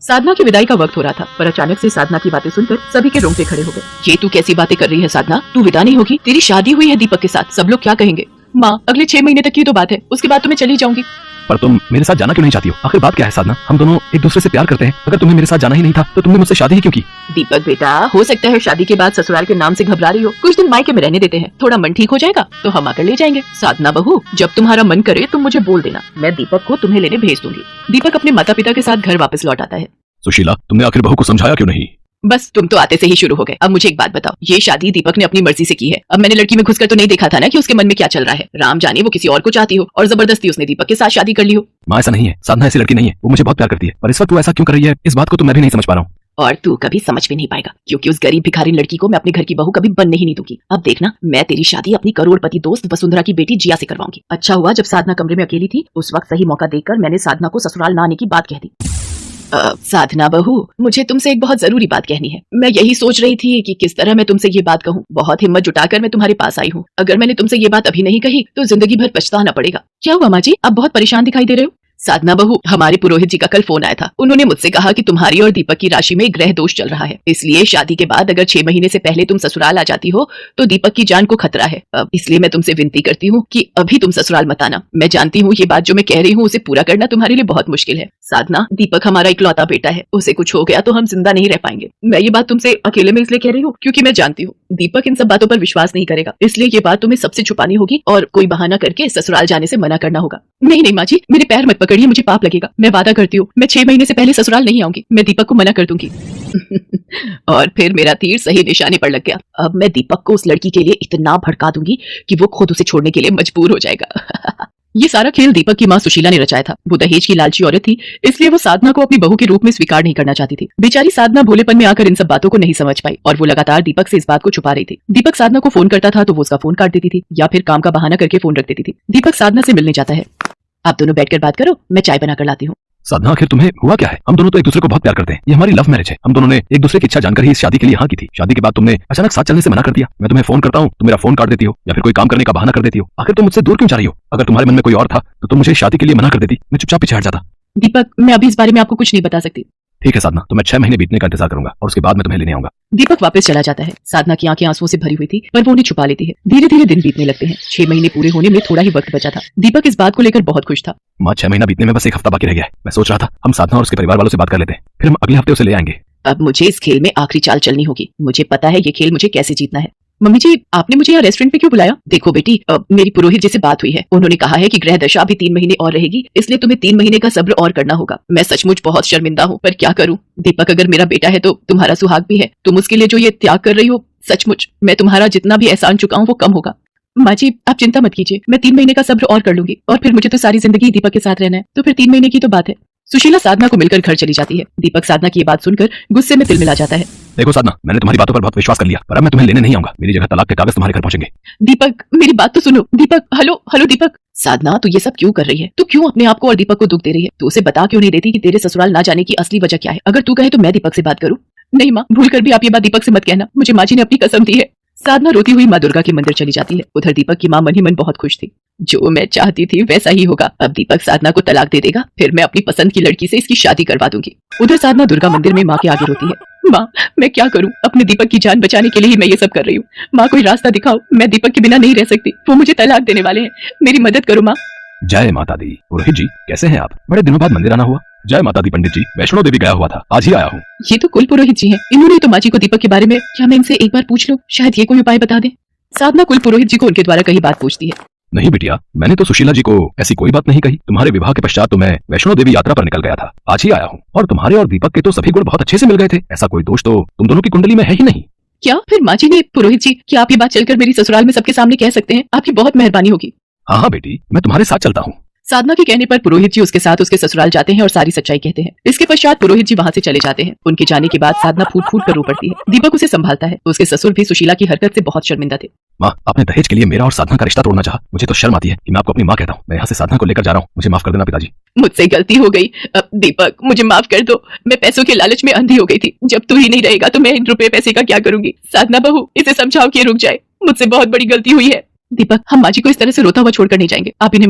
साधना की विदाई का वक्त हो रहा था, पर अचानक से साधना की बातें सुनकर सभी के रोंगटे खड़े हो गए। ये तू कैसी बातें कर रही है साधना? तू विदा नहीं होगी? तेरी शादी हुई है दीपक के साथ, सब लोग क्या कहेंगे? माँ, अगले 6 महीने तक की तो बात है, उसके बाद तो मैं चली जाऊंगी। पर तुम मेरे साथ जाना क्यों नहीं चाहती हो? आखिर बात क्या है साधना? हम दोनों एक दूसरे से प्यार करते हैं। अगर तुम्हें मेरे साथ जाना ही नहीं था तो तुमने मुझसे शादी ही क्यों की? दीपक बेटा, हो सकता है शादी के बाद ससुराल के नाम से घबरा रही हो, कुछ दिन मायके में रहने देते हैं, थोड़ा मन ठीक हो जाएगा तो हम आकर ले जाएंगे। साधना बहू, जब तुम्हारा मन करे तुम मुझे बोल देना, मैं दीपक को तुम्हें लेने भेज दूंगी। दीपक अपने माता पिता के साथ घर वापस लौट आता है। सुशीला, तुमने आखिर बहू को समझाया क्यों नहीं? बस तुम तो आते से ही शुरू हो गए। अब मुझे एक बात बताओ, ये शादी दीपक ने अपनी मर्जी से की है। अब मैंने लड़की में घुसकर तो नहीं देखा था ना कि उसके मन में क्या चल रहा है। राम जाने वो किसी और को चाहती हो और जबरदस्ती उसने दीपक के साथ शादी कर ली हो। माँ, ऐसा नहीं है। साधना ऐसी लड़की नहीं है, वो मुझे बहुत प्यार करती है, पर इस वक्त वो ऐसा क्यों कर रही है, इस बात को तो मैं भी नहीं समझ पा रहा हूँ। और तू कभी समझ भी नहीं पाएगा, क्योंकि उस गरीब भिखारी लड़की को मैं अपने घर की बहू कभी बनने ही नहीं दूंगी। अब देखना, मैं तेरी शादी अपनी करोड़पति दोस्त वसुंधरा की बेटी जिया से करवाऊंगी। अच्छा हुआ जब साधना कमरे में अकेली थी, उस वक्त सही मौका देखकर मैंने साधना को ससुराल न आने की बात कह दी। साधना बहू, मुझे तुमसे एक बहुत जरूरी बात कहनी है। मैं यही सोच रही थी कि किस तरह मैं तुमसे ये बात कहूँ। बहुत हिम्मत जुटाकर मैं तुम्हारे पास आई हूँ। अगर मैंने तुमसे ये बात अभी नहीं कही तो जिंदगी भर पछताना पड़ेगा। क्या हुआ माँ जी, आप बहुत परेशान दिखाई दे रहे हो? साधना बहू, हमारे पुरोहित जी का कल फोन आया था। उन्होंने मुझसे कहा कि तुम्हारी और दीपक की राशि में ग्रह दोष चल रहा है, इसलिए शादी के बाद अगर 6 महीने से पहले तुम ससुराल आ जाती हो तो दीपक की जान को खतरा है। इसलिए मैं तुमसे विनती करती हूँ कि अभी तुम ससुराल मत आना। मैं जानती हूँ ये बात जो मैं कह रही हूँ उसे पूरा करना तुम्हारे लिए बहुत मुश्किल है। साधना, दीपक हमारा इकलौता बेटा है, उसे कुछ हो गया तो हम जिंदा नहीं रह पाएंगे। मैं ये बात तुमसे अकेले में इसलिए कह रही हूँ क्योंकि मैं जानती हूँ दीपक इन सब बातों पर विश्वास नहीं करेगा, इसलिए ये बात तुम्हें सबसे छुपानी होगी और कोई बहाना करके ससुराल जाने से मना करना होगा। नहीं नहीं माँ जी, मेरे पैर मत पकड़िए, मुझे पाप लगेगा। मैं वादा करती हूँ, मैं 6 महीने से पहले ससुराल नहीं आऊंगी। मैं दीपक को मना कर दूंगी। और फिर मेरा तीर सही निशाने पर लग गया। अब मैं दीपक को उस लड़की के लिए इतना भड़का दूंगी कि वो खुद उसे छोड़ने के लिए मजबूर हो जाएगा। ये सारा खेल दीपक की माँ सुशीला ने रचाया था। वो दहेज की लालची औरत थी, इसलिए वो साधना को अपनी बहू के रूप में स्वीकार नहीं करना चाहती थी। बेचारी साधना भोलेपन में आकर इन सब बातों को नहीं समझ पाई और वो लगातार दीपक से इस बात को छुपा रही थी। दीपक साधना को फोन करता था तो वो उसका फोन काट देती थी या फिर काम का बहाना करके फोन रख देती थी। दीपक साधना से मिलने जाता है। आप दोनों बैठकर बात करो, मैं चाय बनाकर लाती हूँ। साधना, आखिर तुम्हें हुआ क्या है? हम दोनों तो एक दूसरे को बहुत प्यार करते हैं, ये हमारी लव मैरिज है। हम दोनों ने एक दूसरे की इच्छा जानकर ही इस शादी के लिए हाँ की थी। शादी के बाद तुमने अचानक साथ चलने से मना कर दिया। मैं तुम्हें फोन करता हूँ, तुम मेरा फोन काट देती हो या फिर कोई काम करने का बहाना कर देती हो। आखिर तुम मुझसे दूर क्यों जा रही हो? अगर तुम्हारे मन में कोई और था तो तुम मुझे शादी के लिए मना कर देती, मैं चुपचाप पीछे हट जाता। दीपक, मैं अभी इस बारे में आपको कुछ नहीं बता सकती। ठीक है साधना, तो मैं 6 महीने बीतने का इंतजार करूंगा और उसके बाद मैं तुम्हें लेने आऊंगा। दीपक वापस चला जाता है। साधना की आंखें आंसुओं से भरी हुई थी, पर वो उन्हें छुपा लेती है। धीरे धीरे दिन बीतने लगते हैं। 6 महीने पूरे होने में थोड़ा ही वक्त बचा था। दीपक इस बात को लेकर बहुत खुश था। माँ, 6 महीना बीतने में बस 1 हफ्ता बाकी रह गया है। मैं सोच रहा था हम साधना और उसके परिवार वालों से बात कर लेते हैं, फिर हम अगले हफ्ते उसे ले आएंगे। अब मुझे इस खेल में आखिरी चाल चलनी होगी। मुझे पता है ये खेल मुझे कैसे जीतना है। मम्मी जी, आपने मुझे यहाँ रेस्टोरेंट पे क्यों बुलाया? देखो बेटी, मेरी पुरोहित जी से बात हुई है। उन्होंने कहा है कि ग्रह दशा अभी 3 महीने और रहेगी, इसलिए तुम्हें 3 महीने का सब्र और करना होगा। मैं सचमुच बहुत शर्मिंदा हूँ, पर क्या करूँ? दीपक अगर मेरा बेटा है तो तुम्हारा सुहाग भी है। तुम उसके लिए जो ये त्याग कर रही हो, सचमुच मैं तुम्हारा जितना भी एहसान चुकाऊं वो कम होगा। माँ जी, आप चिंता मत कीजिए, मैं 3 महीने का सब्र और कर लूंगी और फिर मुझे तो सारी जिंदगी दीपक के साथ रहना है, तो फिर 3 महीने की तो बात है। सुशीला साधना को मिलकर घर चली जाती है। दीपक साधना की ये बात सुनकर गुस्से में तिलमिला जाता है। देखो साधना, मैंने तुम्हारी बातों पर बहुत विश्वास कर लिया, पर अब मैं तुम्हें लेने नहीं आऊंगा। मेरी जगह तलाक के कागज तुम्हारे घर पहुंचेंगे। दीपक, मेरी बात तो सुनो। दीपक, हेलो हेलो दीपक। साधना, तू ये सब क्यों कर रही है? तू क्यों अपने आप को और दीपक को दुख दे रही है? तू उसे बता क्यों नहीं देती कि तेरे ससुराल ना जाने की असली वजह क्या है? अगर तू कहे तो मैं दीपक से बात करूं। नहीं माँ, भूल कर भी आप ये बात दीपक से मत कहना, मुझे माँ जी ने अपनी कसम दी है। साधना रोती हुई माँ दुर्गा के मंदिर चली जाती है। उधर दीपक की माँ मन ही मन बहुत खुश थी। जो मैं चाहती थी वैसा ही होगा। अब दीपक साधना को तलाक दे देगा, फिर मैं अपनी पसंद की लड़की से इसकी शादी करवा दूंगी। उधर साधना दुर्गा मंदिर में माँ के आगे रोती है। माँ, मैं क्या करूँ? अपने दीपक की जान बचाने के लिए ही मैं ये सब कर रही हूँ। माँ, कोई रास्ता दिखाओ, मैं दीपक के बिना नहीं रह सकती। वो मुझे तलाक देने वाले हैं, मेरी मदद करो माँ। जय माता दी। पुरोहित जी, कैसे हैं आप? बड़े दिनों बाद मंदिर आना हुआ। जय माता दी पंडित जी, वैष्णो देवी गया हुआ था, आज ही आया हूँ। ये तो कुल पुरोहित जी हैं। इन्होंने तो माँ जी को दीपक के बारे में, क्या मैं इनसे एक बार पूछ लूं? शायद ये कोई उपाय बता दें। साधना कुल पुरोहित जी को उनके द्वारा कही बात पूछती है। नहीं बिटिया, मैंने तो सुशीला जी को ऐसी कोई बात नहीं कही। तुम्हारे विवाह के पश्चात तो मैं वैष्णो देवी यात्रा पर निकल गया था, आज ही आया हूँ। और तुम्हारे और दीपक के तो सभी गुण बहुत अच्छे से मिल गए थे। ऐसा कोई दोष तो तुम दोनों की कुंडली में है ही नहीं। क्या फिर माँ जी ने? पुरोहित जी, क्या आप ये बात चलकर मेरी ससुराल में सबके सामने कह सकते हैं? आपकी बहुत मेहरबानी होगी। हाँ हाँ बेटी, मैं तुम्हारे साथ चलता हूँ। साधना के कहने पर पुरोहित जी उसके साथ उसके ससुराल जाते हैं और सारी सच्चाई कहते हैं। इसके पश्चात पुरोहित जी वहाँ से चले जाते हैं। उनके जाने के बाद साधना फूट फूट कर रो पड़ती है। दीपक उसे संभालता है। उसके ससुर भी सुशीला की हरकत से बहुत शर्मिंदा थे। माँ, आपने दहेज के लिए मेरा और साधना का रिश्ता तोड़ना चाहा। मुझे तो शर्म आती है कि मैं आपको अपनी माँ कहता हूँ। मैं यहाँ से साधना को लेकर जा रहा हूँ, मुझे माफ कर देना पिताजी। मुझसे गलती हो गई। अब दीपक, मुझे माफ कर दो। मैं पैसों के लालच में अंधी हो गई थी। जब तू ही नहीं रहेगा तो मैं इन रुपए पैसे का क्या करूंगी? साधना बहू, इसे समझाओ कि रुक जाए, मुझसे बहुत बड़ी गलती हुई है। दीपक, हम माँ जी को इस तरह से रोता हुआ छोड़कर नहीं जाएंगे। आप इन्हें